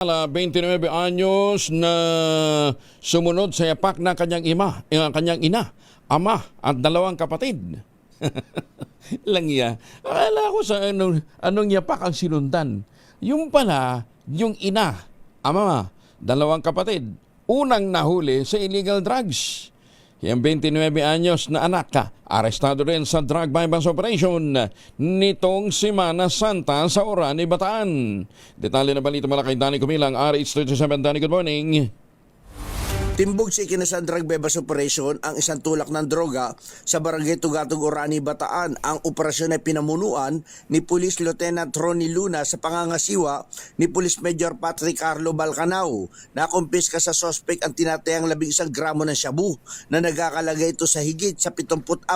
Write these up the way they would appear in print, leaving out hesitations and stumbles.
29 anyos na sumunod sa yapak ng kanyang ina, ama at dalawang kapatid. Langya. Akala ko sa anong yapak ang sinundan. Yung pala, yung ina, ama, dalawang kapatid, unang nahuli sa illegal drugs. Yung 29 anyos na anak, arestado rin sa drug bypass operation nitong Semana Santa sa Orani, Bataan. Detalye na balita mula kay Danny Kumilang, RH37. Danny, good morning. Timbog sa ikinasan drug bypass operation ang isang tulak ng droga sa Barangay Tugatog, Orani, Bataan. Ang operasyon ay pinamunuan ni Police Lieutenant Ronnie Luna sa pangangasiwa ni Police Major Patrick Carlo Balcanao. Nakumpiska sa sospek ang tinatayang 11 gramo ng shabu na nagkakalagay ito sa higit sa 74,000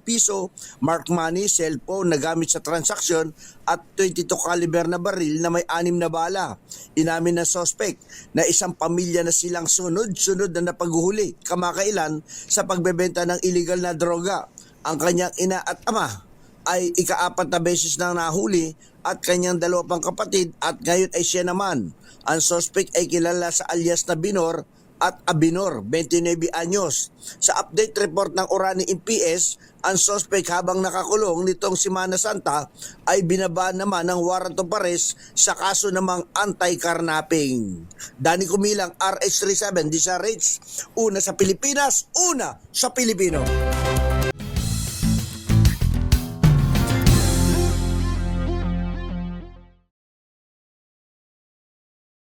piso, mark money, cellphone na gamit sa transaksyon at 22 caliber na baril na may 6 na bala. Inamin ng sospek na isang pamilya na silang sunod na napaghuhuli kamakailan sa pagbebenta ng illegal na droga. Ang kanyang ina at ama ay ika-4 na beses na nahuli at kanyang 2 pang kapatid at ngayon ay siya naman. Ang suspect ay kilala sa alias na Binor at Abinor, 29 anyos. Sa update report ng Orani MPS, ang suspect habang nakakulong nitong Semana Santa ay binabaan naman ng warrant of arrest sa kaso namang anti-carnapping. Danny Kumilang, RH37, DZRH, una sa Pilipinas, una sa Pilipino.